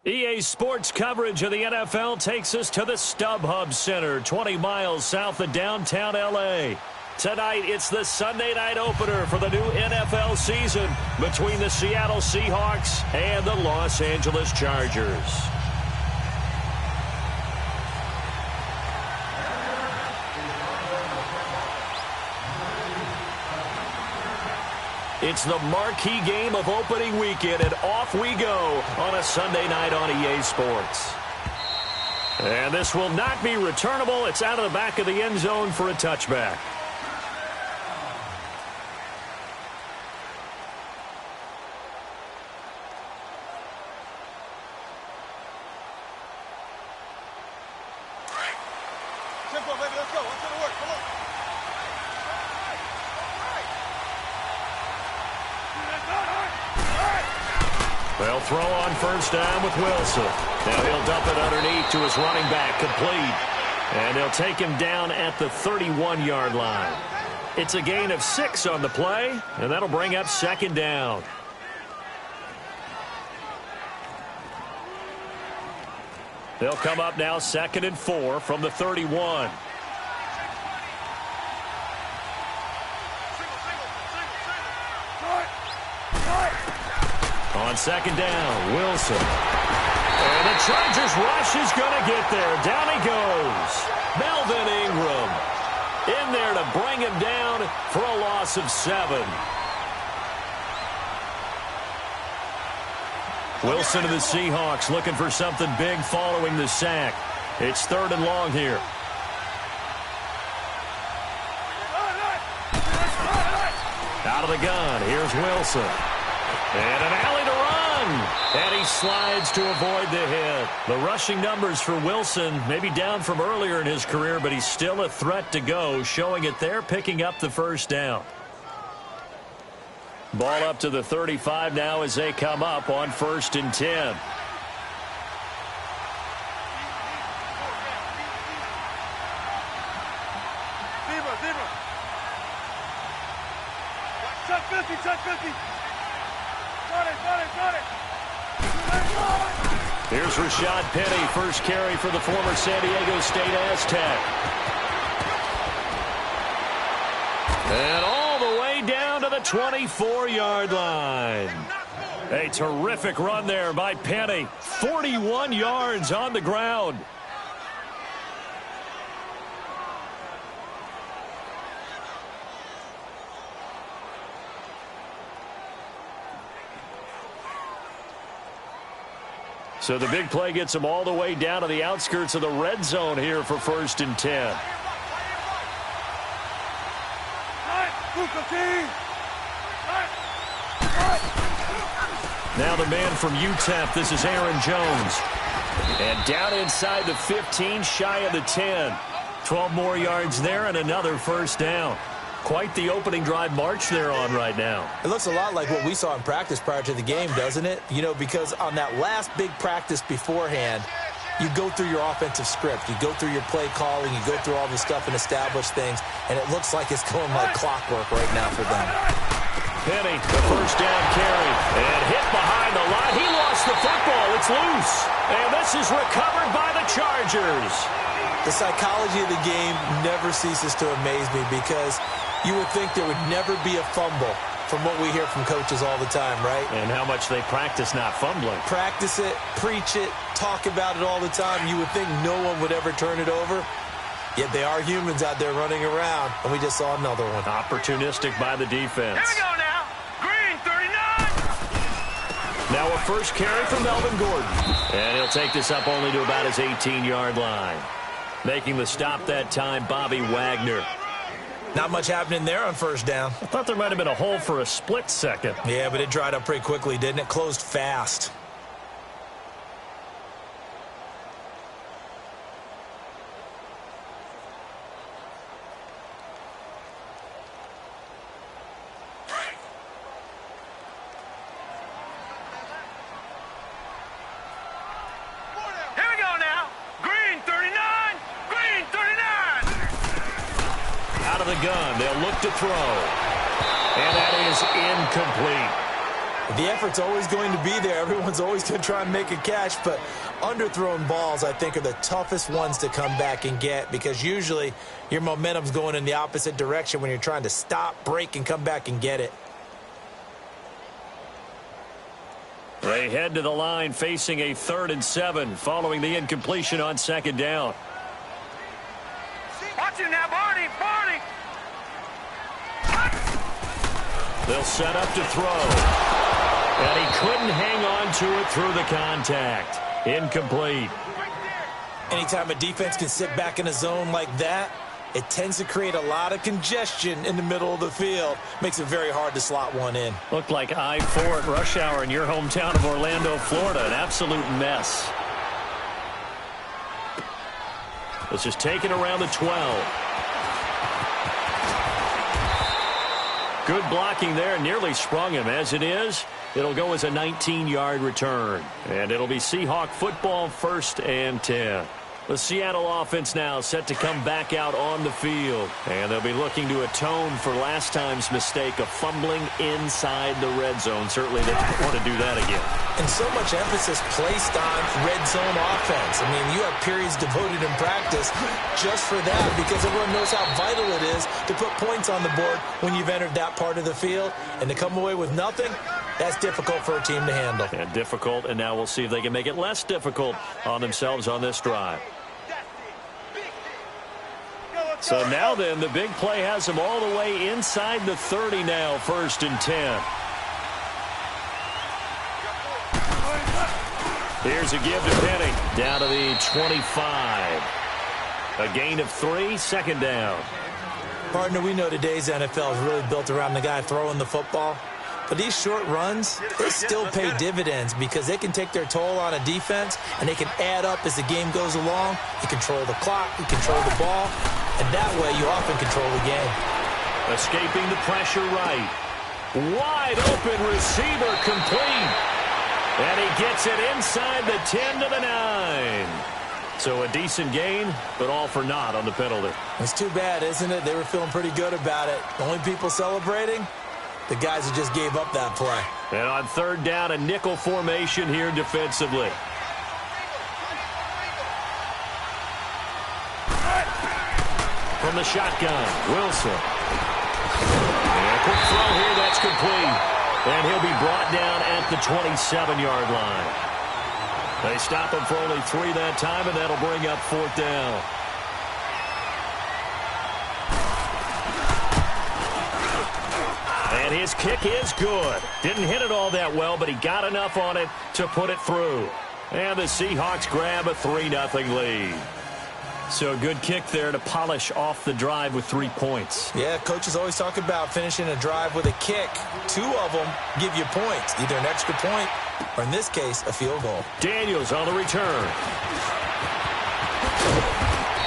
EA Sports coverage of the NFL takes us to the StubHub Center, 20 miles south of downtown L.A. Tonight, it's the Sunday night opener for the new NFL season between the Seattle Seahawks and the Los Angeles Chargers. It's the marquee game of opening weekend, and off we go on a Sunday night on EA Sports. And this will not be returnable. It's out of the back of the end zone for a touchback. Simple, baby, let's go. Let's go to work. Come on. They'll throw on first down with Wilson. Now he'll dump it underneath to his running back, complete. And they'll take him down at the 31-yard line. It's a gain of 6 on the play, and that'll bring up second down. They'll come up now 2nd and 4 from the 31. On second down, Wilson. And the Chargers rush is going to get there. Down he goes. Melvin Ingram in there to bring him down for a loss of 7. Wilson to the Seahawks looking for something big following the sack. It's 3rd and long here. Out of the gun, here's Wilson. And an alley to run. And he slides to avoid the hit. The rushing numbers for Wilson may be down from earlier in his career, but he's still a threat to go, showing it there, picking up the first down. Ball up to the 35 now as they come up on 1st and 10. Check 50, check 50. Got it. Here's Rashad Penny, first carry for the former San Diego State Aztec. And all the way down to the 24-yard line. A terrific run there by Penny. 41 yards on the ground. So the big play gets him all the way down to the outskirts of the red zone here for 1st and 10. Now the man from UTEP, this is Aaron Jones. And down inside the 15, shy of the 10. 12 more yards there and another first down. Quite the opening drive march they're on right now. It looks a lot like what we saw in practice prior to the game, doesn't it? You know, because on that last big practice beforehand, you go through your offensive script. You go through your play calling. You go through all the stuff and establish things. And it looks like it's going like clockwork right now for them. Penny, the first down carry. And hit behind the line. He lost the football. It's loose. And this is recovered by the Chargers. The psychology of the game never ceases to amaze me because you would think there would never be a fumble from what we hear from coaches all the time, right? And how much they practice not fumbling. Practice it, preach it, talk about it all the time. You would think no one would ever turn it over. Yet they are humans out there running around, and we just saw another one. Opportunistic by the defense. Here we go now. Green, 39. Now a first carry from Melvin Gordon. And he'll take this up only to about his 18-yard line. Making the stop that time, Bobby Wagner. Not much happening there on first down. I thought there might have been a hole for a split second. Yeah, but it dried up pretty quickly, didn't it? Closed fast. The gun. They'll look to throw. And that is incomplete. The effort's always going to be there. Everyone's always going to try and make a catch, but underthrown balls, I think, are the toughest ones to come back and get because usually your momentum's going in the opposite direction when you're trying to stop, break, and come back and get it. They head to the line facing a 3rd and 7 following the incompletion on 2nd down. Watch him now, Barney! Barney! They'll set up to throw. And he couldn't hang on to it through the contact. Incomplete. Anytime a defense can sit back in a zone like that, it tends to create a lot of congestion in the middle of the field. Makes it very hard to slot one in. Looked like I-4 at rush hour in your hometown of Orlando, Florida. An absolute mess. This is taken around the 12. Good blocking there. Nearly sprung him. As it is, it'll go as a 19-yard return. And it'll be Seahawk football, 1st and 10. The Seattle offense now set to come back out on the field. And they'll be looking to atone for last time's mistake of fumbling inside the red zone. Certainly they don't want to do that again. And so much emphasis placed on red zone offense. I mean, you have periods devoted in practice just for that because everyone knows how vital it is to put points on the board when you've entered that part of the field. And to come away with nothing, that's difficult for a team to handle. And difficult, and now we'll see if they can make it less difficult on themselves on this drive. So now then, the big play has them all the way inside the 30 now, 1st and 10. Here's a give to Penny, down to the 25. A gain of 3, 2nd down. Partner, we know today's NFL is really built around the guy throwing the football. But these short runs, they still pay dividends because they can take their toll on a defense and they can add up as the game goes along. You control the clock, you control the ball, and that way you often control the game. Escaping the pressure right. Wide open receiver complete. And he gets it inside the 10 to the 9. So a decent gain, but all for naught on the penalty. It's too bad, isn't it? They were feeling pretty good about it. The only people celebrating, the guys who just gave up that play. And on 3rd down, a nickel formation here defensively. From the shotgun, Wilson. And a quick throw here, that's complete. And he'll be brought down at the 27-yard line. They stop him for only 3 that time, and that'll bring up 4th down. And his kick is good. Didn't hit it all that well, but he got enough on it to put it through. And the Seahawks grab a 3-0 lead. So a good kick there to polish off the drive with 3 points. Yeah, coaches always talk about finishing a drive with a kick. 2 of them give you points, either an extra point or, in this case, a field goal. Daniels on the return.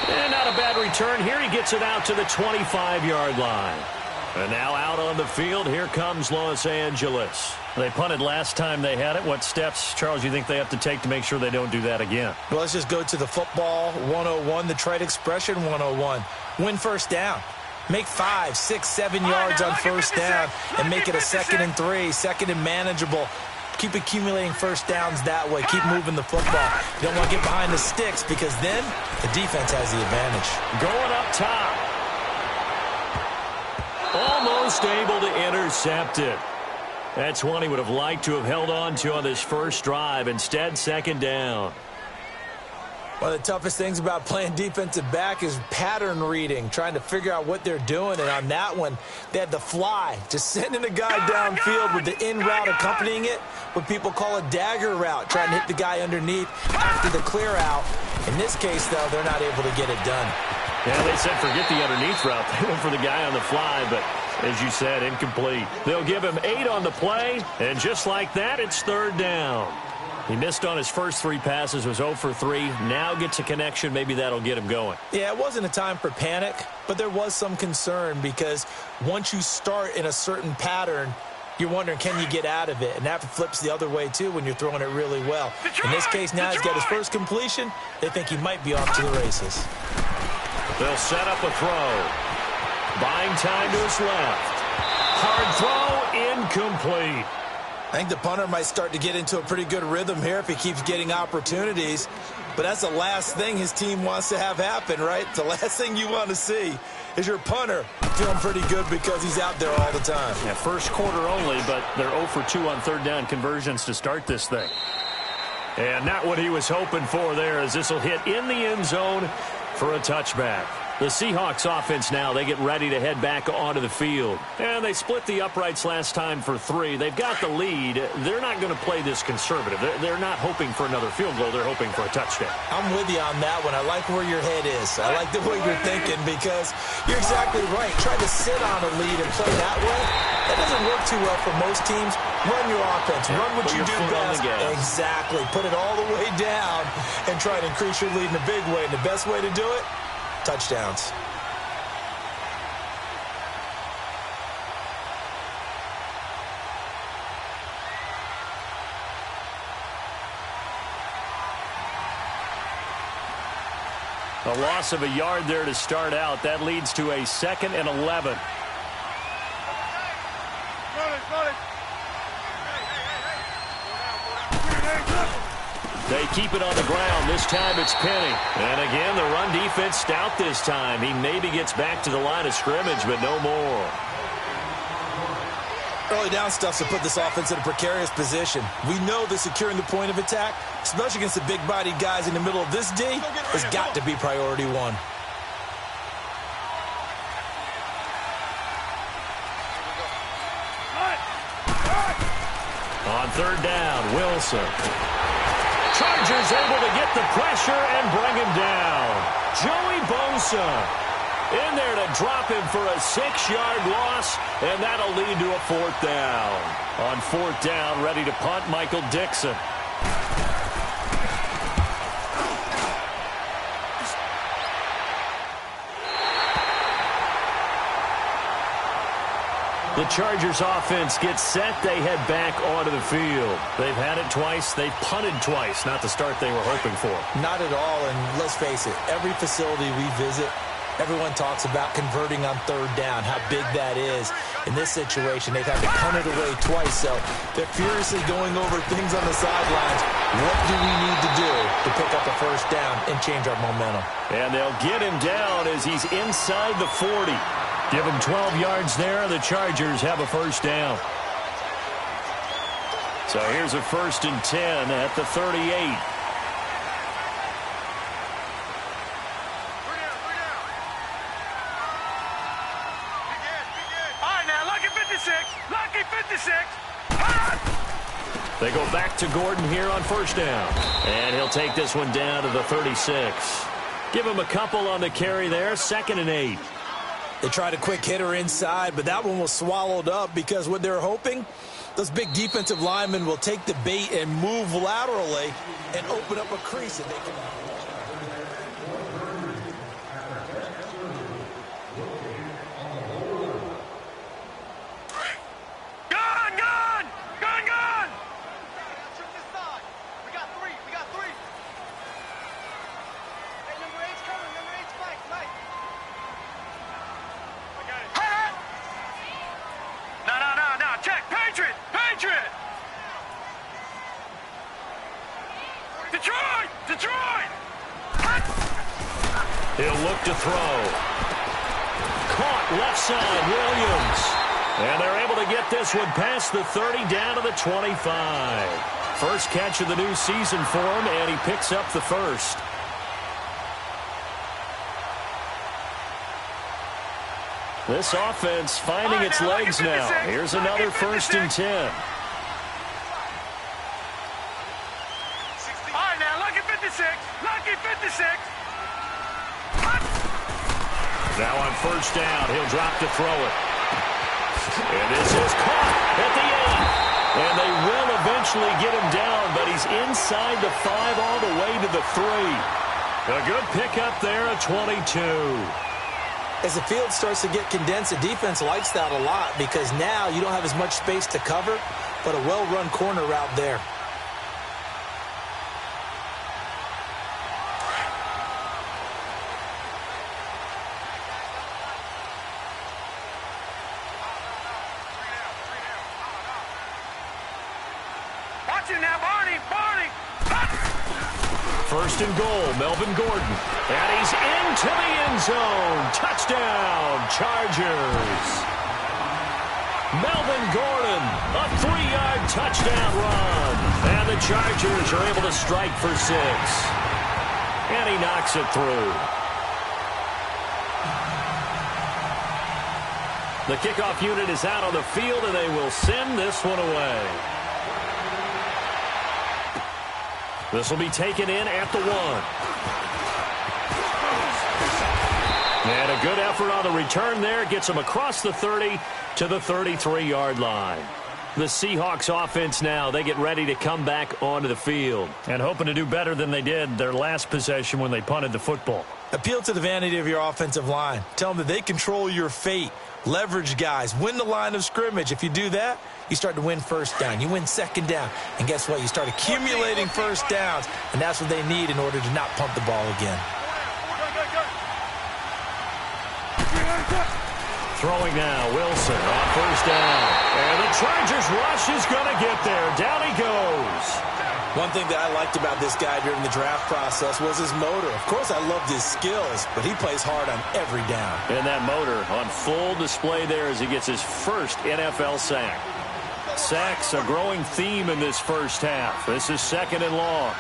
And not a bad return here. He gets it out to the 25-yard line. And now out on the field, here comes Los Angeles. They punted last time they had it. What steps, Charles, you think they have to take to make sure they don't do that again? Well, let's just go to the football 101, the trite expression 101. Win 1st down. Make 5, 6, 7 yards on 1st down and make it a 2nd and 3, 2nd and manageable. Keep accumulating 1st downs that way. Keep moving the football. You don't want to get behind the sticks because then the defense has the advantage. Going up top. Almost able to intercept it. That's one he would have liked to have held on to on this first drive. Instead, 2nd down. One of the toughest things about playing defensive back is pattern reading, trying to figure out what they're doing. And on that one, they had the fly, just sending a guy downfield with the in route accompanying it, what people call a dagger route, trying to hit the guy underneath after the clear out. In this case, though, they're not able to get it done. Yeah, they said forget the underneath route. They went for the guy on the fly, but as you said, incomplete. They'll give him 8 on the play, and just like that, it's 3rd down. He missed on his first 3 passes, was 0 for 3. Now gets a connection. Maybe that'll get him going. Yeah, it wasn't a time for panic, but there was some concern because once you start in a certain pattern, you're wondering, can you get out of it? And that flips the other way, too, when you're throwing it really well. In this case, now he's got his first completion. They think he might be off to the races. They'll set up a throw. Buying time to his left. Hard throw, incomplete. I think the punter might start to get into a pretty good rhythm here if he keeps getting opportunities. But that's the last thing his team wants to have happen, right? The last thing you want to see is your punter feeling pretty good because he's out there all the time. Yeah, first quarter only, but they're 0 for 2 on third down conversions to start this thing. And not what he was hoping for there, as this will hit in the end zone for a touchback. The Seahawks offense now, they get ready to head back onto the field. And they split the uprights last time for 3. They've got the lead. They're not going to play this conservative. They're not hoping for another field goal. They're hoping for a touchdown. I'm with you on that one. I like where your head is. I like the way you're thinking because you're exactly right. Try to sit on a lead and play that way. That doesn't work too well for most teams. Run your offense. Run what you do best. Exactly. Put it all the way down and try to increase your lead in a big way. And the best way to do it, touchdowns. A loss of a yard there to start out. That leads to a 2nd and 11. They keep it on the ground. This time it's Penny. And again, the run defense stout this time. He maybe gets back to the line of scrimmage, but no more. Early down stuff to put this offense in a precarious position. We know that securing the point of attack, especially against the big-bodied guys in the middle of this D, has got to be priority 1. On third down, Wilson. Chargers able to get the pressure and bring him down. Joey Bosa in there to drop him for a 6-yard loss, and that'll lead to a 4th down. On 4th down, ready to punt, Michael Dixon. The Chargers offense gets set. They head back onto the field. They've had it twice. They've punted twice. Not the start they were hoping for. Not at all, and let's face it, every facility we visit, everyone talks about converting on third down, how big that is. In this situation, they've had to punt it away twice, so they're furiously going over things on the sidelines. What do we need to do to pick up a first down and change our momentum? And they'll get him down as he's inside the 40. Give him 12 yards there. The Chargers have a first down. So here's a 1st and 10 at the 38. They go back to Gordon here on first down. And he'll take this one down to the 36. Give him a couple on the carry there. 2nd and 8. They tried a quick hitter inside, but that one was swallowed up because what they're hoping, those big defensive linemen will take the bait and move laterally and open up a crease that they can. He'll look to throw. Caught left side, Williams. And they're able to get this one past the 30 down to the 25. First catch of the new season for him, and he picks up the first. This offense finding its legs now. Here's another 1st and 10. All right, now, lucky 56. Lucky 56. Now on first down, he'll drop to throw it. And this is caught at the 8. And they will eventually get him down, but he's inside the 5 all the way to the 3. A good pickup there at 22. As the field starts to get condensed, the defense likes that a lot because now you don't have as much space to cover, but a well-run corner route there. you now, Barney. First and goal, Melvin Gordon. And he's into the end zone. Touchdown, Chargers. Melvin Gordon, a 3-yard touchdown run. And the Chargers are able to strike for 6. And he knocks it through. The kickoff unit is out on the field, and they will send this one away. This will be taken in at the 1. And a good effort on the return there. Gets him across the 30 to the 33-yard line. The Seahawks offense now, they get ready to come back onto the field. And hoping to do better than they did their last possession when they punted the football. Appeal to the vanity of your offensive line. Tell them that they control your fate. Leverage guys. Win the line of scrimmage. If you do that, you start to win first down. You win second down. And guess what? You start accumulating first downs. And that's what they need in order to not punt the ball again. Throwing now, Wilson on first down. And the Chargers rush is going to get there. Down he goes. One thing that I liked about this guy during the draft process was his motor. Of course, I loved his skills, but he plays hard on every down. And that motor on full display there as he gets his first NFL sack. Sacks a growing theme in this first half. This is second and long.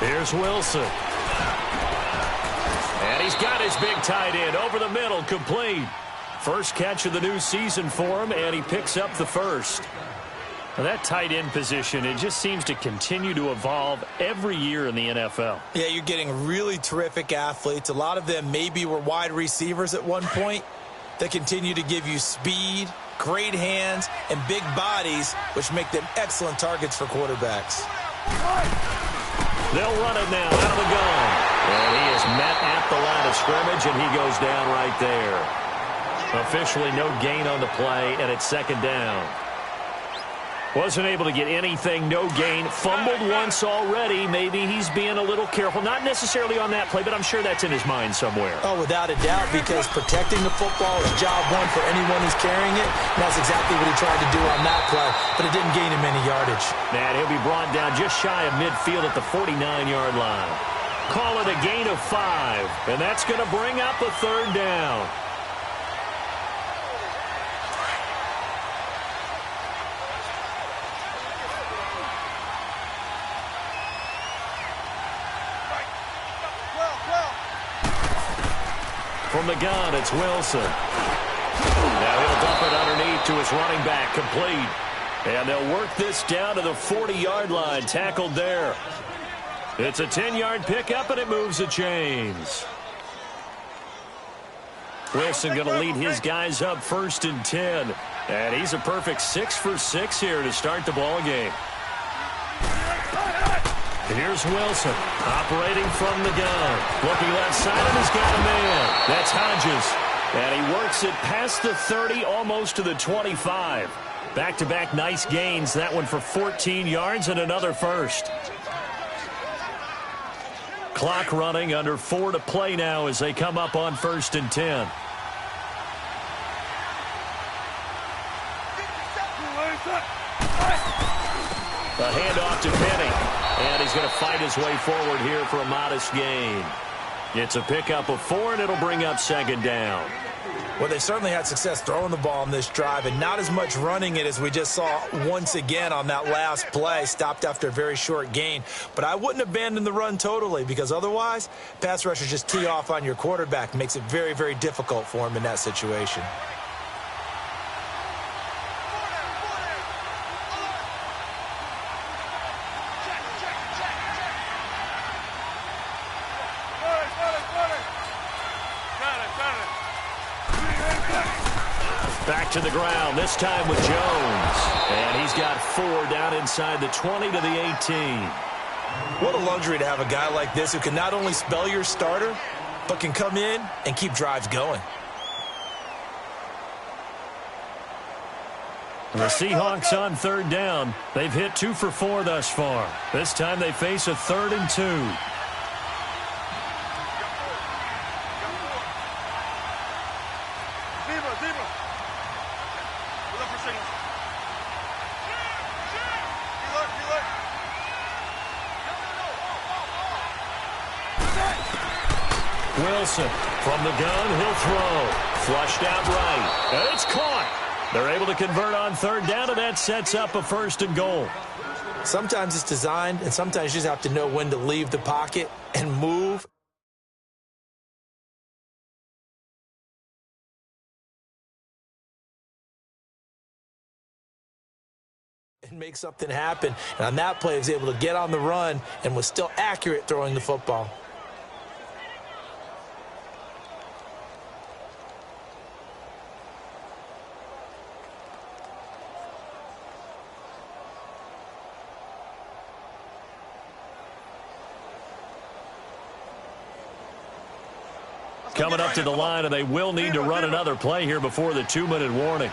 Here's Wilson. And he's got his big tight end over the middle, complete. First catch of the new season for him, and he picks up the first. Now that tight end position, it just seems to continue to evolve every year in the NFL. Yeah, you're getting really terrific athletes. A lot of them maybe were wide receivers at one point. They continue to give you speed, great hands, and big bodies, which make them excellent targets for quarterbacks. They'll run it now out of the gun. And he is met at the line of scrimmage, and he goes down right there. Officially no gain on the play, and it's second down. Wasn't able to get anything, no gain. Fumbled once already. Maybe he's being a little careful. Not necessarily on that play, but I'm sure that's in his mind somewhere. Oh, without a doubt, because protecting the football is job one for anyone who's carrying it. And that's exactly what he tried to do on that play, but it didn't gain him any yardage. And he'll be brought down just shy of midfield at the 49-yard line. Call it a gain of 5, and that's going to bring up a third down. From the gun, it's Wilson. Now he'll dump it underneath to his running back, complete. And they'll work this down to the 40-yard line, tackled there. It's a 10-yard pickup, and it moves the chains. Wilson going to lead his guys up first and 10. And he's a perfect 6 for 6 here to start the ball game. Here's Wilson, operating from the gun. Looking left side, and he's got a man. That's Hodges. And he works it past the 30, almost to the 25. Back-to-back nice gains. That one for 14 yards and another first. Clock running, under 4 to play now as they come up on first and 10. A handoff to Penny. And he's going to fight his way forward here for a modest gain. It's a pickup of 4, and it'll bring up second down. Well, they certainly had success throwing the ball on this drive, and not as much running it as we just saw once again on that last play. Stopped after a very short gain. But I wouldn't abandon the run totally, because otherwise, pass rushers just tee off on your quarterback. Makes it very, very difficult for him in that situation. Back to the ground, this time with Jones. And he's got 4 down inside the 20 to the 18. What a luxury to have a guy like this who can not only spell your starter, but can come in and keep drives going. The Seahawks on third down. They've hit 2 for 4 thus far. This time they face a 3rd and 2. look for signals. Wilson from the gun, he'll throw. Flushed out right, and it's caught. They're able to convert on third down, and that sets up a 1st and goal. Sometimes it's designed, and sometimes you just have to know when to leave the pocket and move. And make something happen. And on that play, he was able to get on the run and was still accurate throwing the football. Coming up to the line, and they will need to run another play here before the 2-minute warning.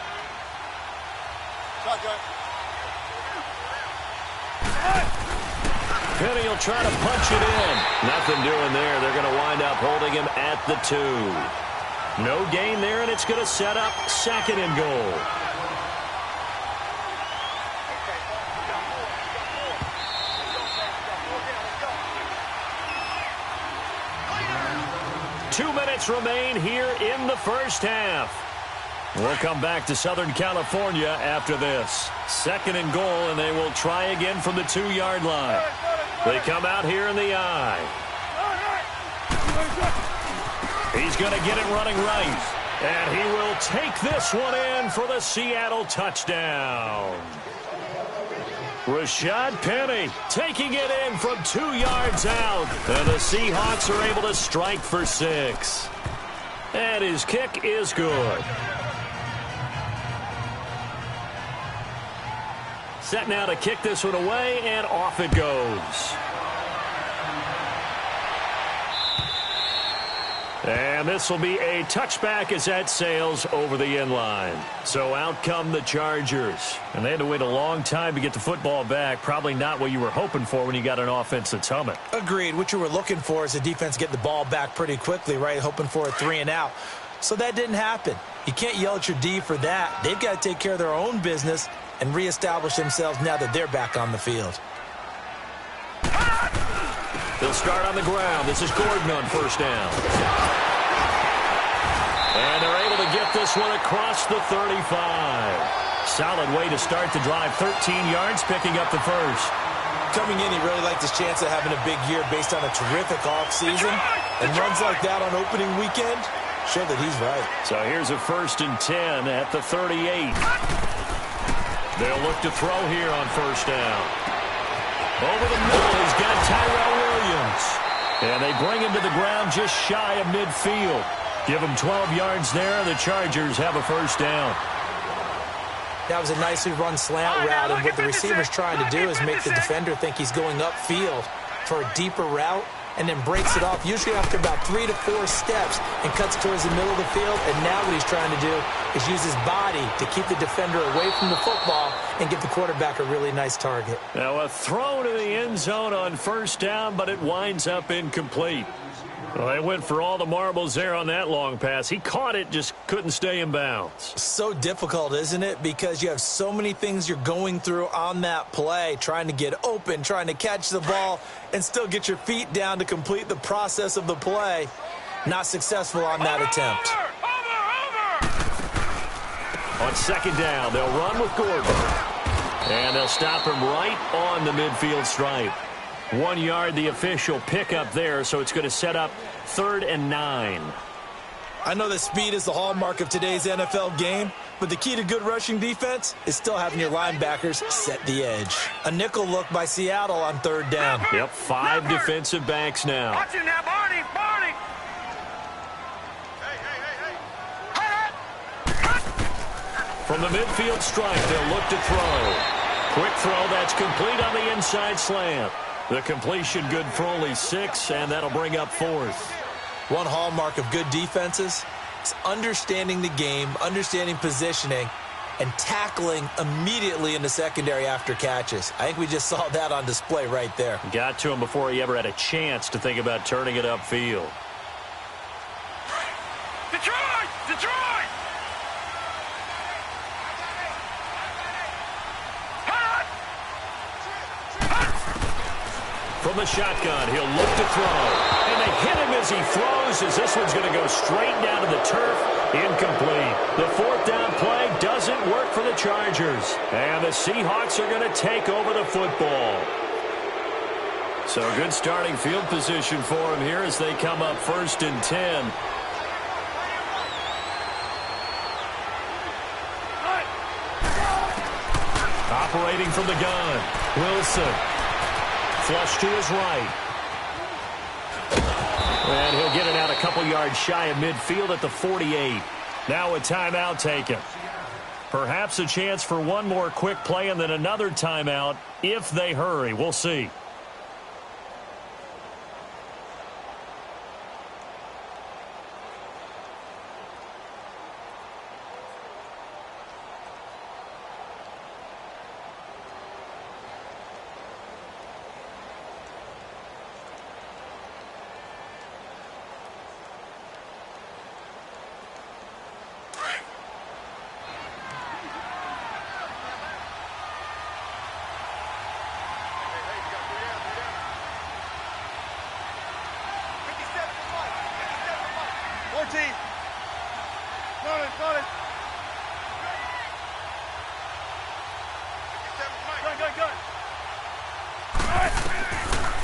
Penny will try to punch it in. Nothing doing there. They're going to wind up holding him at the 2. No gain there, and it's going to set up 2nd and goal. Two minutes remain here in the first half. We'll come back to Southern California after this. 2nd and goal, and they will try again from the 2-yard line. They come out here in the I. He's going to get it running right. And he will take this one in for the Seattle touchdown. Rashad Penny taking it in from 2 yards out. And the Seahawks are able to strike for 6. And his kick is good. Set now to kick this one away, and off it goes. And this will be a touchback as that sails over the end line. So out come the Chargers. And they had to wait a long time to get the football back. Probably not what you were hoping for when you got an offense that's humming. Agreed. What you were looking for is the defense get the ball back pretty quickly, right? Hoping for a 3 and out. So that didn't happen. You can't yell at your D for that. They've got to take care of their own business and reestablish themselves now that they're back on the field. They'll start on the ground. This is Gordon on first down. And they're able to get this one across the 35. Solid way to start the drive. 13 yards, picking up the first. Coming in, he really liked his chance of having a big year based on a terrific offseason. And runs like that on opening weekend show that he's right. So here's a 1st and 10 at the 38. They'll look to throw here on first down. Over the middle, he's got Tyrell Williams. And they bring him to the ground just shy of midfield. Give him 12 yards there. The Chargers have a first down. That was a nicely run slant route, and what the receiver's trying to do is make the defender think he's going upfield for a deeper route, and then breaks it off, usually after about 3 to 4 steps, and cuts towards the middle of the field. And now what he's trying to do is use his body to keep the defender away from the football and give the quarterback a really nice target. Now a throw to the end zone on first down, but it winds up incomplete. Well, they went for all the marbles there on that long pass. He caught it, just couldn't stay in bounds. So difficult, isn't it? Because you have so many things you're going through on that play, trying to get open, trying to catch the ball, and still get your feet down to complete the process of the play. Not successful on that attempt. On second down, they'll run with Gordon. And they'll stop him right on the midfield stripe. 1 yard, the official pickup there, so it's going to set up 3rd and 9. I know that speed is the hallmark of today's NFL game, but the key to good rushing defense is still having your linebackers set the edge. A nickel look by Seattle on 3rd down. Yep, 5 defensive backs now. Watch him now, Barney, Barney. From the midfield stripe, they'll look to throw. Quick throw, that's complete on the inside slant. The completion good for only 6, and that'll bring up 4th. One hallmark of good defenses is understanding the game, understanding positioning, and tackling immediately in the secondary after catches. I think we just saw that on display right there. Got to him before he ever had a chance to think about turning it upfield. Detroit! Detroit! from the shotgun. He'll look to throw. And they hit him as he throws, as this one's going to go straight down to the turf. Incomplete. The fourth down play doesn't work for the Chargers. And the Seahawks are going to take over the football. So good starting field position for him here as they come up 1st and 10. Operating from the gun, Wilson. Flush to his right. And he'll get it out a couple yards shy of midfield at the 48. Now a timeout taken. Perhaps a chance for one more quick play and then another timeout if they hurry. We'll see.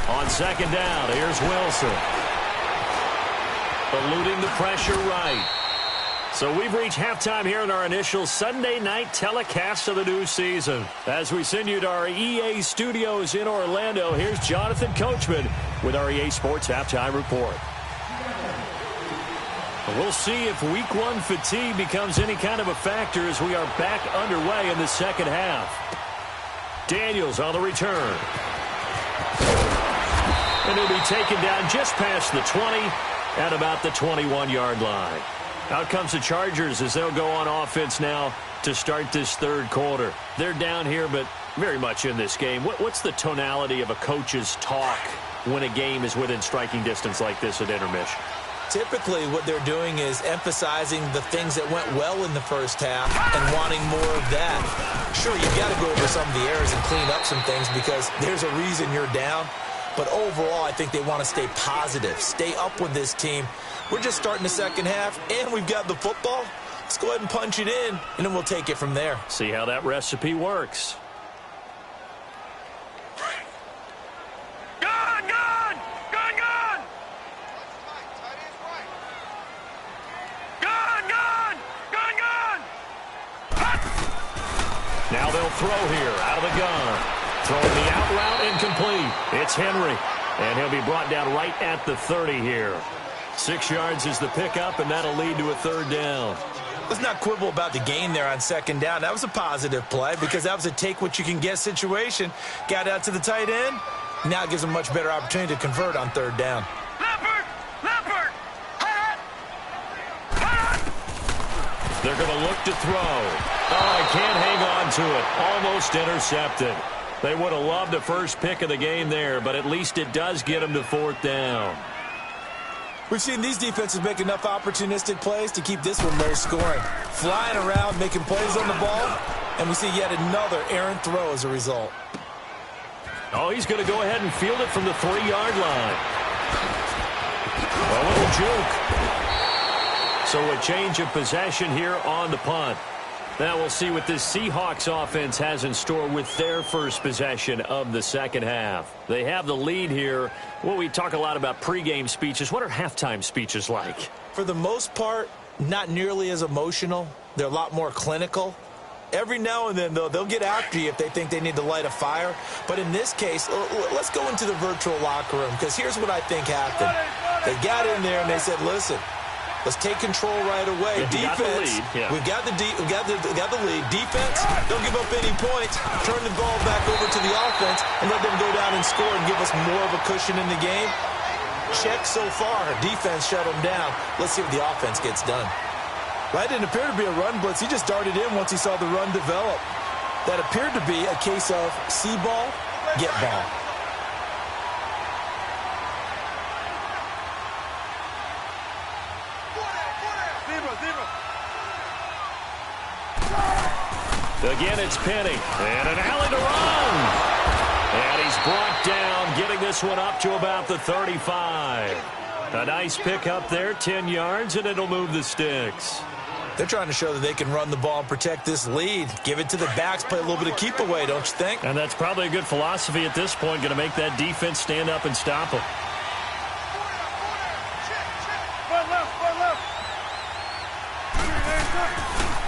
On second down, here's Wilson. Eluding the pressure right. So we've reached halftime here in our initial Sunday night telecast of the new season. As we send you to our EA studios in Orlando, here's Jonathan Coachman with our EA Sports Halftime Report. We'll see if Week 1 fatigue becomes any kind of a factor as we are back underway in the second half. Daniels on the return. And he'll be taken down just past the 20 at about the 21-yard line. Out comes the Chargers as they'll go on offense now to start this third quarter. They're down here, but very much in this game. What's the tonality of a coach's talk when a game is within striking distance like this at intermission? Typically, what they're doing is emphasizing the things that went well in the first half and wanting more of that. Sure, you've got to go over some of the errors and clean up some things because there's a reason you're down. But overall, I think they want to stay positive, stay up with this team. We're just starting the second half, and we've got the football. Let's go ahead and punch it in, and then we'll take it from there. See how that recipe works. Now they'll throw here out of the gun. Throwing the out route incomplete. It's Henry. And he'll be brought down right at the 30 here. 6 yards is the pickup, and that'll lead to a third down. Let's not quibble about the gain there on second down. That was a positive play because that was a take-what-you-can-get situation. Got out to the tight end. Now it gives them a much better opportunity to convert on third down. They're going to look to throw. Oh, he can't hang on to it. Almost intercepted. They would have loved a first pick of the game there, but at least it does get them to fourth down. We've seen these defenses make enough opportunistic plays to keep this one low scoring. Flying around, making plays on the ball, and we see yet another errant throw as a result. Oh, he's going to go ahead and field it from the 3-yard line. A little juke. So a change of possession here on the punt. Now we'll see what this Seahawks offense has in store with their first possession of the second half. They have the lead here. Well, we talk a lot about pregame speeches. What are halftime speeches like? For the most part, not nearly as emotional. They're a lot more clinical. Every now and then, though, they'll get after you if they think they need to light a fire. But in this case, let's go into the virtual locker room because here's what I think happened. They got in there and they said, listen, let's take control right away. Defense, we've got the lead. Defense, don't give up any points. Turn the ball back over to the offense and let them go down and score and give us more of a cushion in the game. Check so far. Defense shut them down. Let's see what the offense gets done. Well, that didn't appear to be a run blitz. He just darted in once he saw the run develop. That appeared to be a case of see ball, get ball. Again, it's Penny. And an alley to run. And he's brought down, getting this one up to about the 35. A nice pick up there, 10 yards, and it'll move the sticks. They're trying to show that they can run the ball and protect this lead. Give it to the backs, play a little bit of keep away, don't you think? And that's probably a good philosophy at this point, going to make that defense stand up and stop them.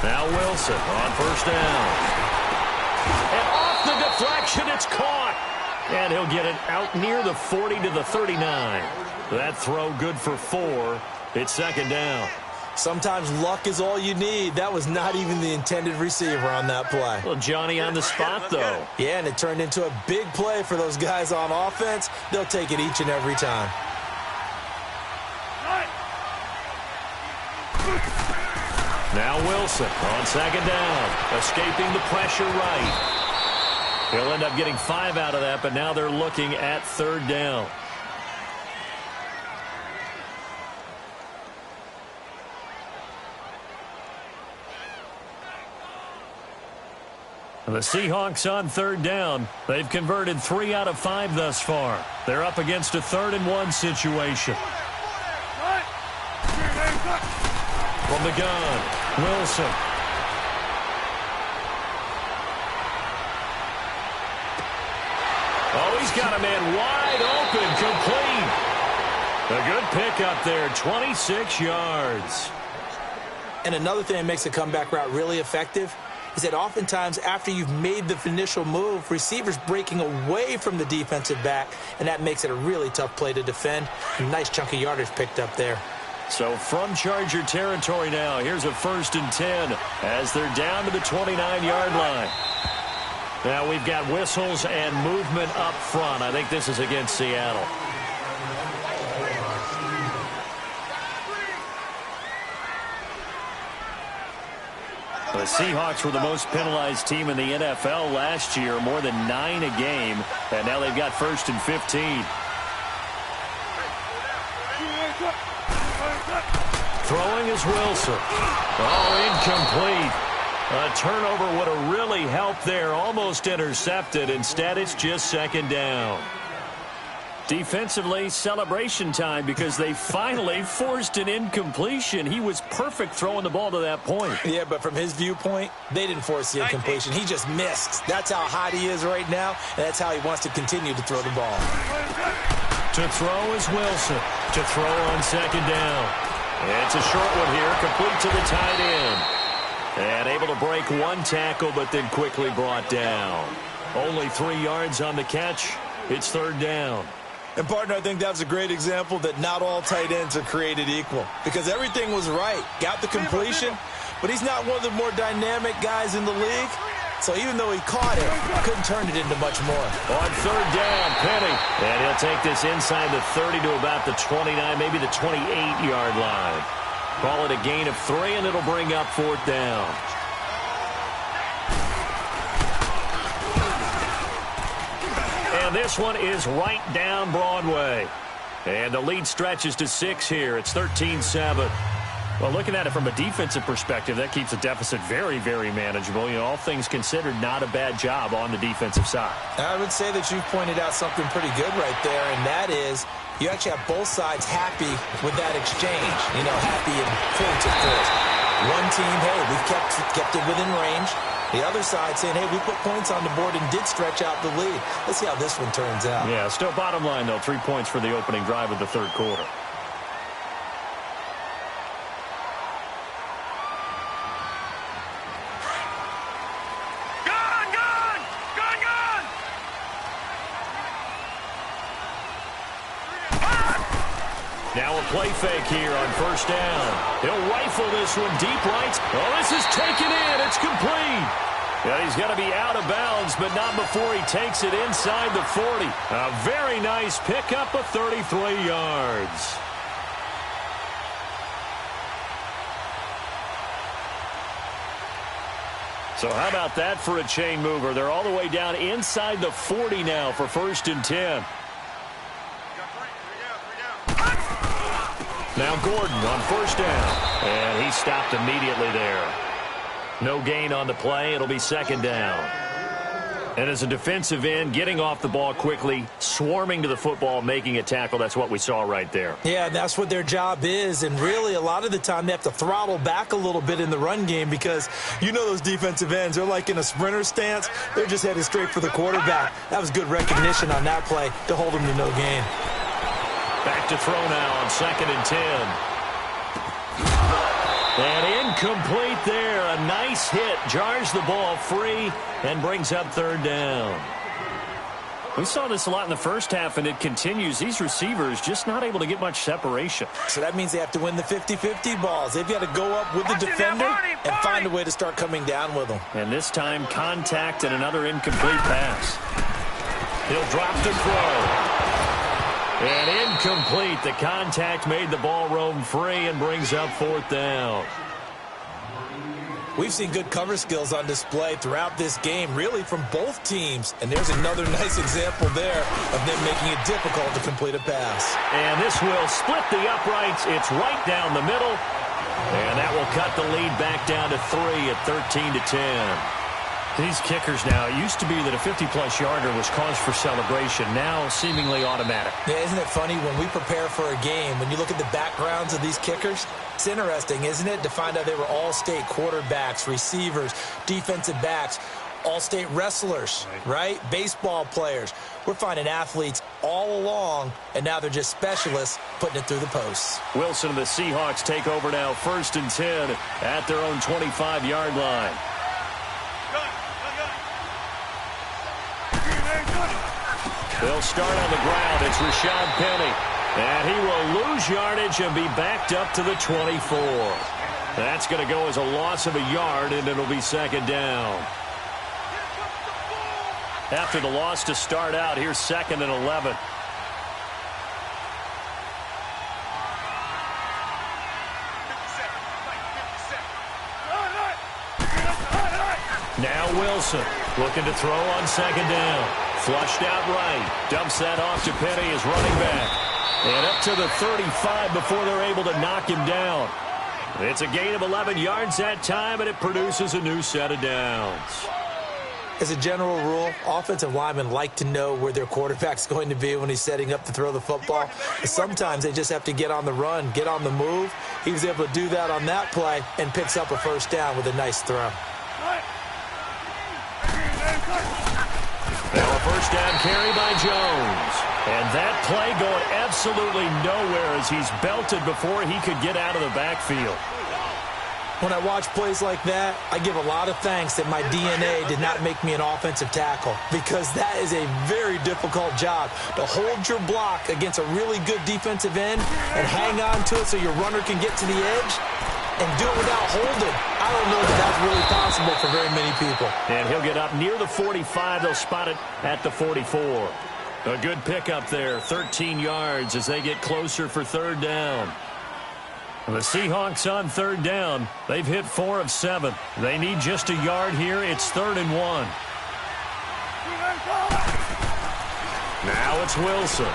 Now Wilson on first down. And off the deflection, it's caught. And he'll get it out near the 40 to the 39. That throw good for 4. It's second down. Sometimes luck is all you need. That was not even the intended receiver on that play. Well, Johnny on the spot, though. Yeah, and it turned into a big play for those guys on offense. They'll take it each and every time. Now Wilson on second down, escaping the pressure right. He'll end up getting 5 out of that, but now they're looking at third down. The Seahawks on third down. They've converted 3 out of 5 thus far. They're up against a 3rd-and-1 situation. From the gun, Wilson. Oh, he's got a man wide open, complete. A good pick up there, 26 yards. And another thing that makes a comeback route really effective is that oftentimes after you've made the initial move, receivers breaking away from the defensive back, and that makes it a really tough play to defend. A nice chunk of yardage picked up there. So from Charger territory now, here's a 1st and 10 as they're down to the 29-yard line. Now we've got whistles and movement up front. I think this is against Seattle. The Seahawks were the most penalized team in the NFL last year, more than 9 a game, and now they've got 1st and 15. Throwing is Wilson. Oh, incomplete. A turnover would have really helped there. Almost intercepted. Instead, it's just second down. Defensively, celebration time because they finally forced an incompletion. He was perfect throwing the ball to that point. Yeah, but from his viewpoint, they didn't force the incompletion. He just missed. That's how hot he is right now, and that's how he wants to continue to throw the ball. To throw is Wilson. To throw on second down. It's a short one here, complete to the tight end. And able to break 1 tackle, but then quickly brought down. Only 3 yards on the catch. It's third down. And, partner, I think that's a great example that not all tight ends are created equal. Because everything was right. Got the completion, but he's not one of the more dynamic guys in the league. So even though he caught it, couldn't turn it into much more. On third down, Penny. And he'll take this inside the 30 to about the 29, maybe the 28-yard line. Call it a gain of 3, and it'll bring up fourth down. And this one is right down Broadway. And the lead stretches to 6 here. It's 13-7. Well, looking at it from a defensive perspective, that keeps the deficit very, very manageable. You know, all things considered, not a bad job on the defensive side. I would say that you pointed out something pretty good right there, and that is you actually have both sides happy with that exchange. You know, happy in points, of course. One team, hey, we've kept it within range. The other side saying, hey, we put points on the board and did stretch out the lead. Let's see how this one turns out. Yeah, still bottom line, though, 3 points for the opening drive of the third quarter. Now a play fake here on first down. He'll rifle this one deep right. Oh, this is taken in. It's complete. Yeah, he's got to be out of bounds, but not before he takes it inside the 40. A very nice pickup of 33 yards. So how about that for a chain mover? They're all the way down inside the 40 now for 1st and 10. Now Gordon on first down. And he stopped immediately there. No gain on the play. It'll be second down. And as a defensive end, getting off the ball quickly, swarming to the football, making a tackle, that's what we saw right there. Yeah, that's what their job is. And really, a lot of the time, they have to throttle back a little bit in the run game because you know those defensive ends, they're like in a sprinter stance. They're just headed straight for the quarterback. That was good recognition on that play to hold them to no gain. Back to throw now on 2nd and 10. And incomplete there. A nice hit. Jars the ball free and brings up 3rd down. We saw this a lot in the first half, and it continues. These receivers just not able to get much separation. So that means they have to win the 50-50 balls. They've got to go up with the defender and find a way to start coming down with them. And this time, contact and another incomplete pass. He'll drop the throw. And incomplete. The contact made the ball roam free and brings up 4th down. We've seen good cover skills on display throughout this game, really from both teams. And there's another nice example there of them making it difficult to complete a pass. And this will split the uprights. It's right down the middle. And that will cut the lead back down to 3 at 13-10. These kickers now, it used to be that a 50-plus yarder was cause for celebration, now seemingly automatic. Yeah, isn't it funny when we prepare for a game, when you look at the backgrounds of these kickers, it's interesting, isn't it, to find out they were all-state quarterbacks, receivers, defensive backs, all-state wrestlers, right? Baseball players. We're finding athletes all along, and now they're just specialists putting it through the posts. Wilson and the Seahawks take over now, 1st and 10 at their own 25-yard line. They'll start on the ground. It's Rashad Penny. And he will lose yardage and be backed up to the 24. That's going to go as a loss of a yard, and it'll be 2nd down. After the loss to start out, here's 2nd and 11. Now Wilson looking to throw on 2nd down. Flushed out right. Dumps that off to Penny as running back. And up to the 35 before they're able to knock him down. It's a gain of 11 yards that time, and it produces a new set of downs. As a general rule, offensive linemen like to know where their quarterback's going to be when he's setting up to throw the football. Sometimes they just have to get on the run, get on the move. He was able to do that on that play and picks up a 1st down with a nice throw. Now a 1st down carry by Jones. And that play going absolutely nowhere as he's belted before he could get out of the backfield. When I watch plays like that, I give a lot of thanks that my DNA did not make me an offensive tackle, because that is a very difficult job to hold your block against a really good defensive end and hang on to it so your runner can get to the edge and do it without holding. I don't know that that's really possible for very many people. And he'll get up near the 45. They'll spot it at the 44. A good pickup there, 13 yards as they get closer for 3rd down. The Seahawks on 3rd down. They've hit 4 of 7. They need just a yard here. It's 3rd and 1. Now it's Wilson.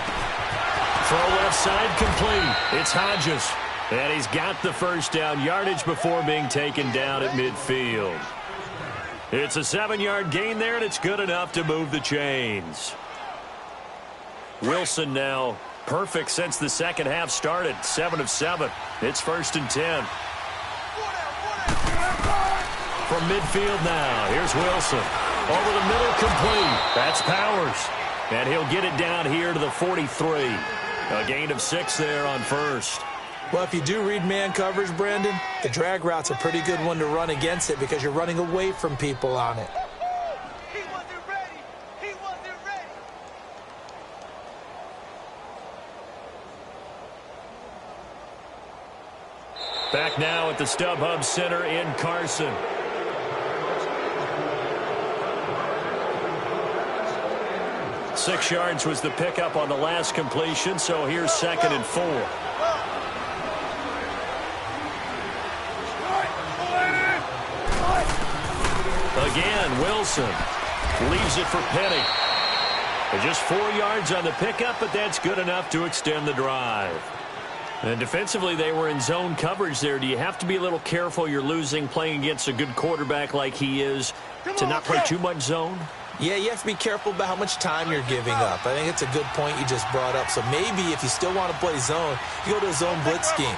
Throw left side complete. It's Hodges. And he's got the 1st down yardage before being taken down at midfield. It's a 7-yard gain there, and it's good enough to move the chains. Wilson now perfect since the second half started. 7 of 7. It's 1st and 10. From midfield now, here's Wilson. Over the middle, complete. That's Powers. And he'll get it down here to the 43. A gain of 6 there on 1st. Well, if you do read man coverage, Brandon, the drag route's a pretty good one to run against it because you're running away from people on it. He wasn't ready. He wasn't ready. Back now at the StubHub Center in Carson. Six yards was the pickup on the last completion, so here's 2nd and 4. Again, Wilson leaves it for Penny. Just 4 yards on the pickup, but that's good enough to extend the drive. And defensively, they were in zone coverage there. Do you have to be a little careful? You're losing, playing against a good quarterback like he is, to not play too much zone? Yeah, you have to be careful about how much time you're giving up. I think it's a good point you just brought up. So maybe if you still want to play zone, you go to a zone blitz scheme.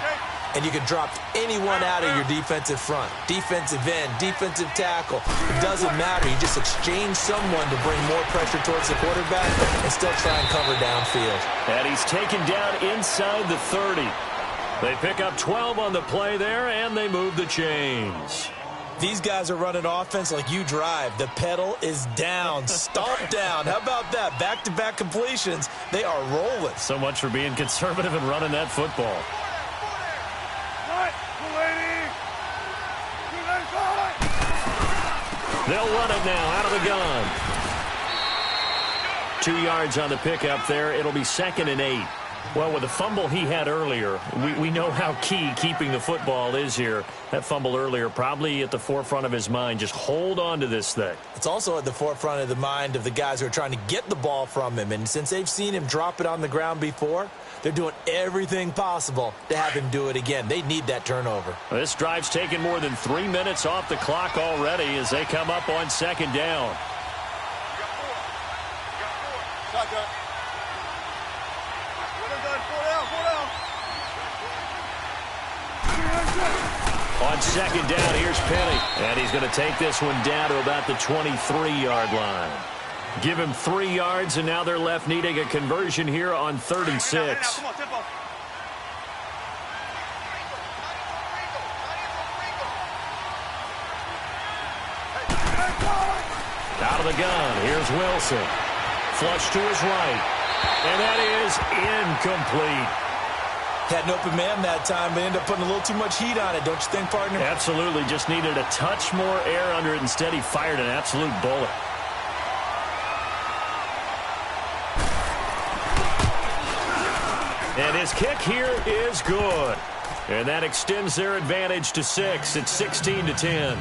And you can drop anyone out of your defensive front. Defensive end, defensive tackle. It doesn't matter. You just exchange someone to bring more pressure towards the quarterback and still try and cover downfield. And he's taken down inside the 30. They pick up 12 on the play there, and they move the chains. These guys are running offense like you drive. The pedal is down, stomp down. How about that? Back-to-back completions. They are rolling. So much for being conservative and running that football. They'll run it now out of the gun. 2 yards on the pickup there. It'll be 2nd and 8. Well, with the fumble he had earlier, we know how key keeping the football is here. That fumble earlier probably at the forefront of his mind. Just hold on to this thing. It's also at the forefront of the mind of the guys who are trying to get the ball from him. And since they've seen him drop it on the ground before, they're doing everything possible to have him do it again. They need that turnover. This drive's taken more than 3 minutes off the clock already as they come up on 2nd down. On 2nd down, here's Penny. And he's going to take this one down to about the 23-yard line. Give him 3 yards, and now they're left needing a conversion here on 3rd and 6. Out of the gun, here's Wilson. Flush to his right. And that is incomplete. Had an open man that time, but ended up putting a little too much heat on it, don't you think, partner? Absolutely. Just needed a touch more air under it. Instead, he fired an absolute bullet. And his kick here is good. And that extends their advantage to 6. It's 16-10.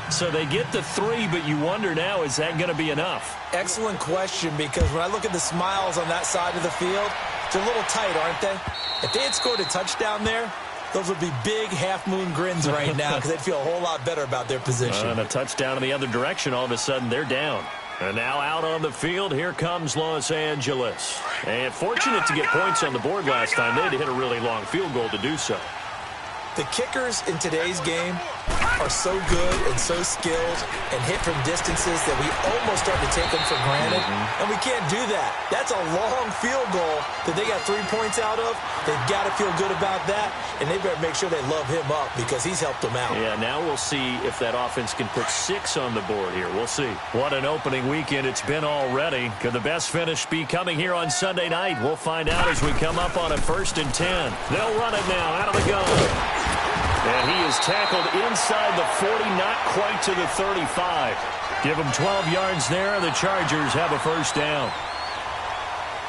So they get the 3, but you wonder now, is that going to be enough? Excellent question, because when I look at the smiles on that side of the field, they're a little tight, aren't they? If they had scored a touchdown there, those would be big half-moon grins right now because they'd feel a whole lot better about their position. And a touchdown in the other direction, all of a sudden they're down. And now out on the field, here comes Los Angeles. And fortunate to get points on the board last time. They had to hit a really long field goal to do so. The kickers in today's game are so good and so skilled and hit from distances that we almost start to take them for granted. And we can't do that. That's a long field goal that they got 3 points out of. They've got to feel good about that, and they better make sure they love him up because he's helped them out. Yeah, now we'll see if that offense can put 6 on the board here. We'll see. What an opening weekend it's been already. Could the best finish be coming here on Sunday night? We'll find out as we come up on a 1st and 10. They'll run it now out of the gun. And he is tackled inside the 40, not quite to the 35. Give him 12 yards there. The Chargers have a 1st down.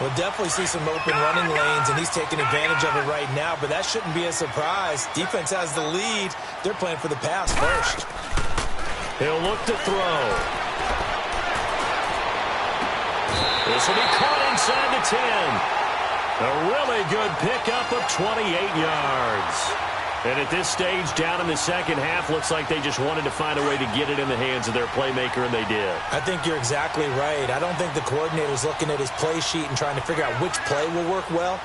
We'll definitely see some open running lanes, and he's taking advantage of it right now, but that shouldn't be a surprise. Defense has the lead. They're playing for the pass first. He'll look to throw. This will be caught inside the 10. A really good pickup of 28 yards. And at this stage, down in the second half, looks like they just wanted to find a way to get it in the hands of their playmaker, and they did. I think you're exactly right. I don't think the coordinator's looking at his play sheet and trying to figure out which play will work well.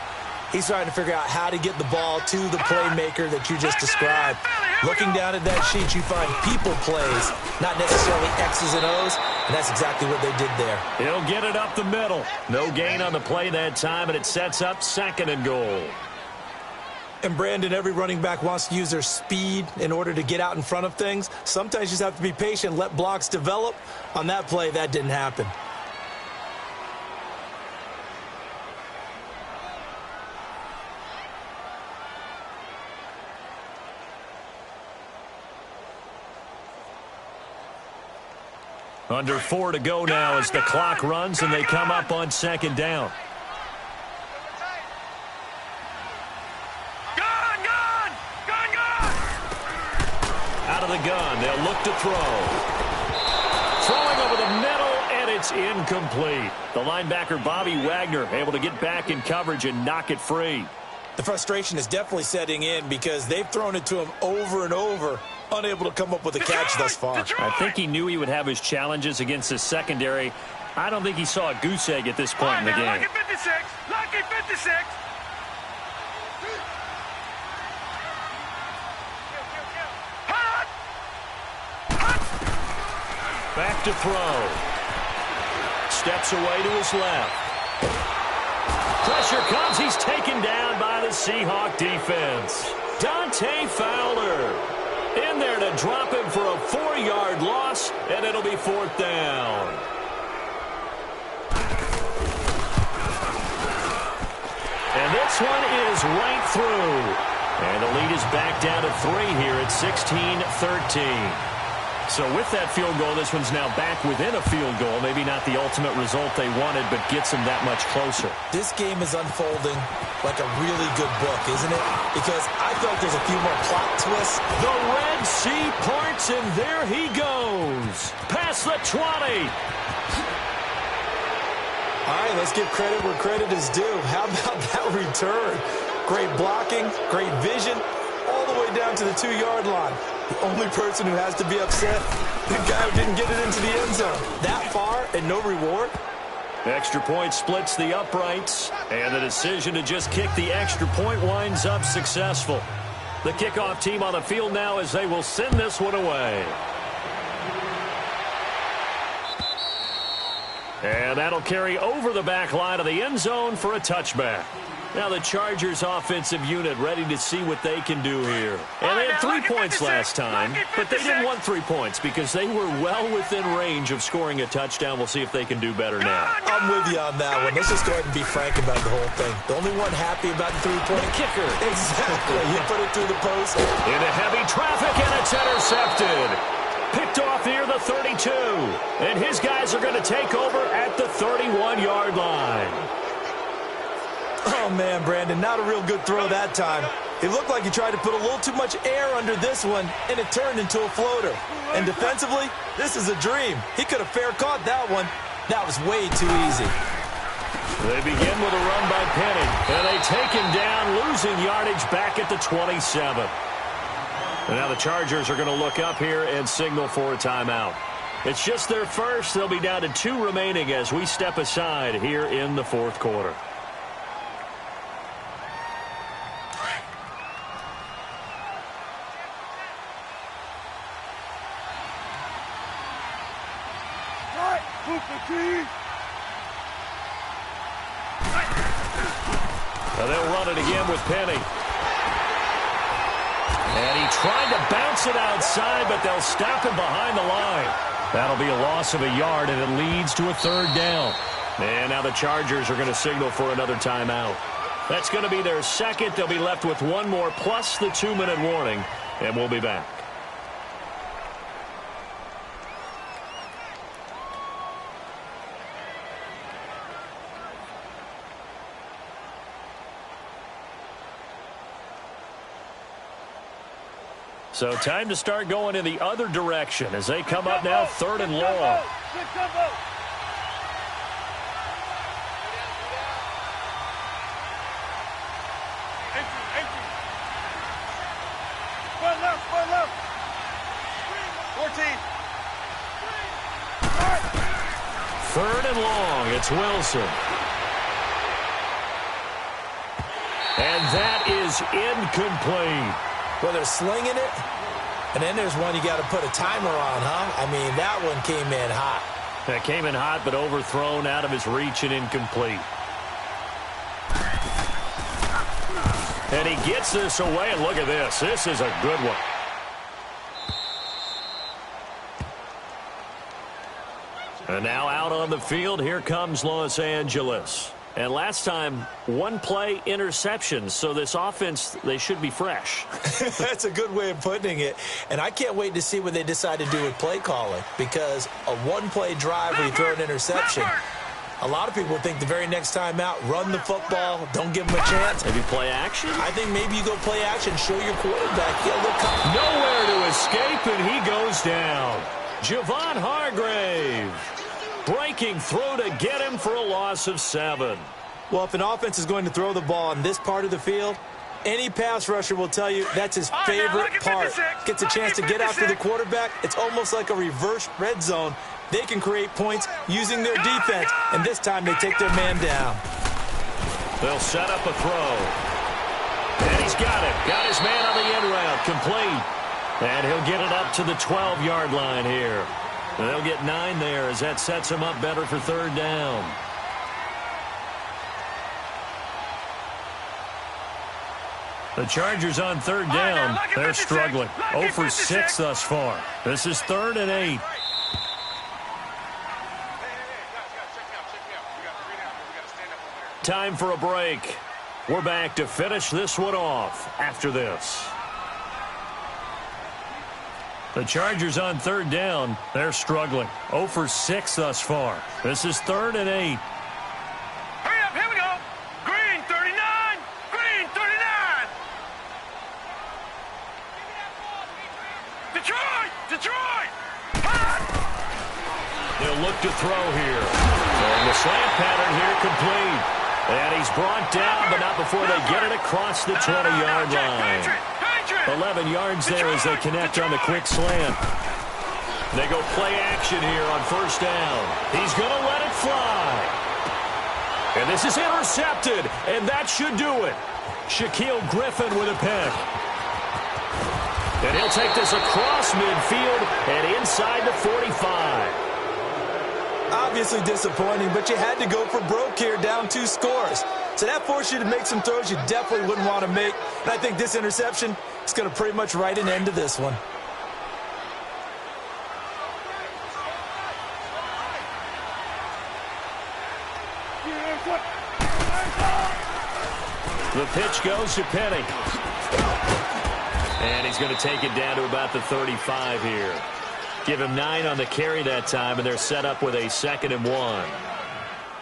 He's trying to figure out how to get the ball to the playmaker that you just described. Looking down at that sheet, you find people plays, not necessarily X's and O's, and that's exactly what they did there. He'll get it up the middle. No gain on the play that time, and it sets up 2nd and goal. And, Brandon, every running back wants to use their speed in order to get out in front of things. Sometimes you just have to be patient, let blocks develop. On that play, that didn't happen. Under 4 to go now as the clock runs, and they come up on 2nd down. Out of the gun, they'll look to throw. Throwing over the middle, and it's incomplete. The linebacker, Bobby Wagner, able to get back in coverage and knock it free. The frustration is definitely setting in because they've thrown it to him over and over, unable to come up with a catch thus far. I think he knew he would have his challenges against his secondary. I don't think he saw a goose egg at this point in the game. Lucky 56. Lucky 56. Back to throw. Steps away to his left. Pressure comes. He's taken down by the Seahawk defense. Dante Fowler in there to drop him for a 4-yard loss, and it'll be 4th down. And this one is right through. And the lead is back down to 3 here at 16-13. So with that field goal, this one's now back within a field goal. Maybe not the ultimate result they wanted, but gets them that much closer. This game is unfolding like a really good book, isn't it? Because I feel like there's a few more plot twists. The Red Sea parts, and there he goes. Past the 20. All right, let's give credit where credit is due. How about that return? Great blocking, great vision, all the way down to the 2-yard line. The only person who has to be upset, the guy who didn't get it into the end zone. That far and no reward? Extra point splits the uprights, and the decision to just kick the extra point winds up successful. The kickoff team on the field now as they will send this one away. And that'll carry over the back line of the end zone for a touchback. Now the Chargers offensive unit ready to see what they can do here. And they had 3 points last time, but they didn't want 3 points because they were well within range of scoring a touchdown. We'll see if they can do better now. I'm with you on that one. Let's just go ahead and be frank about the whole thing. The only one happy about the 3-point kicker. Exactly. You put it through the post. Into heavy traffic, and it's intercepted. Picked off near the 32. And his guys are going to take over at the 31-yard line. Oh, man, Brandon, not a real good throw that time. It looked like he tried to put a little too much air under this one, and it turned into a floater. And defensively, this is a dream. He could have fair caught that one. That was way too easy. They begin with a run by Penny, and they take him down, losing yardage back at the 27. And now the Chargers are going to look up here and signal for a timeout. It's just their first. They'll be down to 2 remaining as we step aside here in the 4th quarter. Now they'll run it again with Penny. And he tried to bounce it outside, but they'll stop him behind the line. That'll be a loss of a yard, and it leads to a 3rd down. And now the Chargers are going to signal for another timeout. That's going to be their second. They'll be left with 1 more plus the 2-minute warning, and we'll be back. So time to start going in the other direction as they come up now 3rd and long. One left. 14. 3rd and long. It's Wilson. And that is incomplete. Well, they're slinging it, and then there's one you got to put a timer on, huh? I mean, that one came in hot. That came in hot, but overthrown out of his reach and incomplete. And he gets this away, and look at this. This is a good one. And now out on the field, here comes Los Angeles. And last time, 1-play interception. So this offense, they should be fresh. That's a good way of putting it. And I can't wait to see what they decide to do with play calling. Because a 1-play drive where you throw an interception, a lot of people think the very next time out, run the football, don't give them a chance. Maybe play action? I think maybe you go play action, show your quarterback. Nowhere to escape, and he goes down. Javon Hargrave. Breaking through to get him for a loss of 7. Well, if an offense is going to throw the ball in this part of the field, Any pass rusher will tell you that's his favorite part. Gets a chance to get after the quarterback. It's almost like a reverse red zone. They can create points using their defense, and this time they take their man down. They'll set up a throw. And he's got it. Got his man on the end route. Complete. And he'll get it up to the 12-yard line here. And they'll get 9 there as that sets him up better for third down. The Chargers on third down. They're struggling. 0 for 6 thus far. This is 3rd and 8. Time for a break. We're back to finish this one off after this. The Chargers on third down. They're struggling. 0 for 6 thus far. This is 3rd and 8. Hurry up, here we go. Green 39. Green 39. Detroit! Detroit! They'll look to throw here. And the slant pattern here complete. And he's brought down, but not before they get it across the 20-yard line. 11 yards there as they connect on the quick slant. They go play action here on first down. He's going to let it fly. And this is intercepted, and that should do it. Shaquille Griffin with a pick. And he'll take this across midfield and inside the 45. Obviously disappointing, but you had to go for broke here, down 2 scores. So that forced you to make some throws you definitely wouldn't want to make. And I think this interception is going to pretty much write an end to this one. The pitch goes to Penny. And he's going to take it down to about the 35 here. Give him 9 on the carry that time, and they're set up with a 2nd and 1.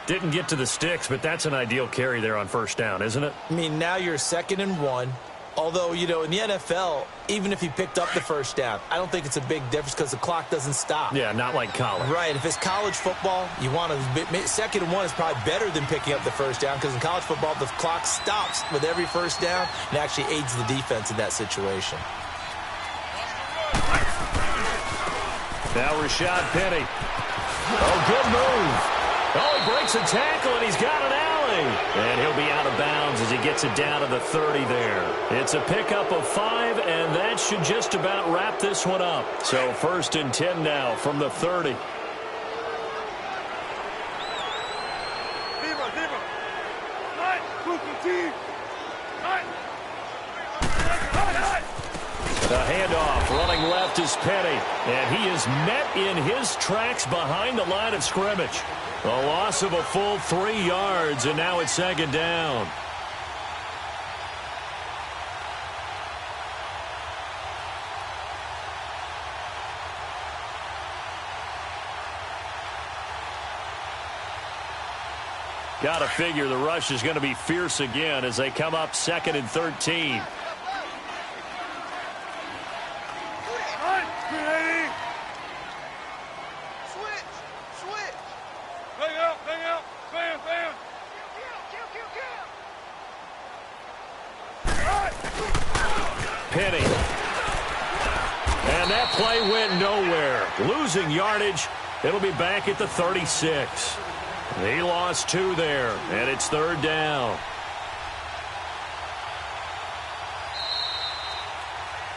Didn't get to the sticks, but that's an ideal carry there on first down, isn't it? I mean, now you're 2nd and 1. Although, you know, in the NFL, even if he picked up the first down, I don't think it's a big difference because the clock doesn't stop. Yeah, not like college. Right. If it's college football, you want to 2nd and 1 is probably better than picking up the first down because in college football, the clock stops with every first down and actually aids the defense in that situation. Now Rashad Penny. Oh, good move. Oh, he breaks a tackle, and he's got an alley. And he'll be out of bounds as he gets it down to the 30 there. It's a pickup of 5, and that should just about wrap this one up. So 1st and 10 now from the 30. The handoff, running left is Penny, and he is met in his tracks behind the line of scrimmage. A loss of a full 3 yards, and now it's 2nd down. Got to figure the rush is going to be fierce again as they come up 2nd and 13. Penny. And that play went nowhere. Losing yardage. It'll be back at the 36. He lost 2 there, and it's 3rd down.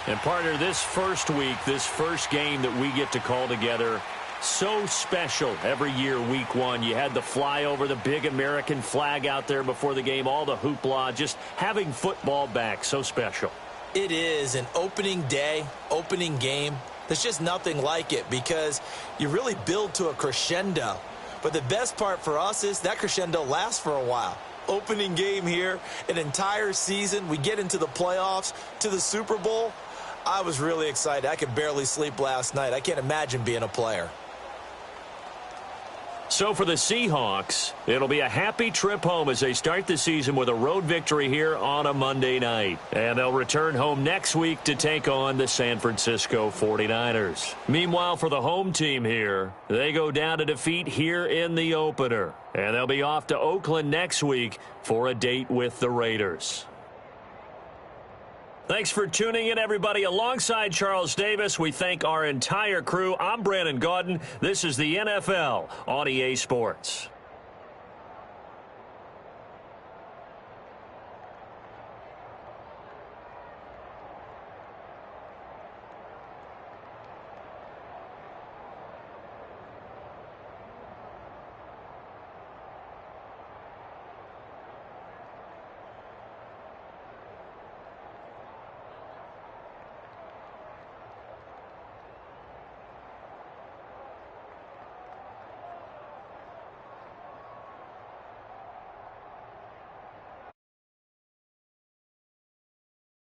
And partner, this first week, this first game that we get to call together, so special every year, week 1. You had the flyover, the big American flag out there before the game, all the hoopla, just having football back, so special. It is an opening day, opening game. There's just nothing like it because you really build to a crescendo. But the best part for us is that crescendo lasts for a while. Opening game here, an entire season. We get into the playoffs, to the Super Bowl. I was really excited. I could barely sleep last night. I can't imagine being a player. So for the Seahawks, it'll be a happy trip home as they start the season with a road victory here on a Monday night. And they'll return home next week to take on the San Francisco 49ers. Meanwhile, for the home team here, they go down to defeat here in the opener. And they'll be off to Oakland next week for a date with the Raiders. Thanks for tuning in, everybody. Alongside Charles Davis, we thank our entire crew. I'm Brandon Gaudin. This is the NFL on EA Sports.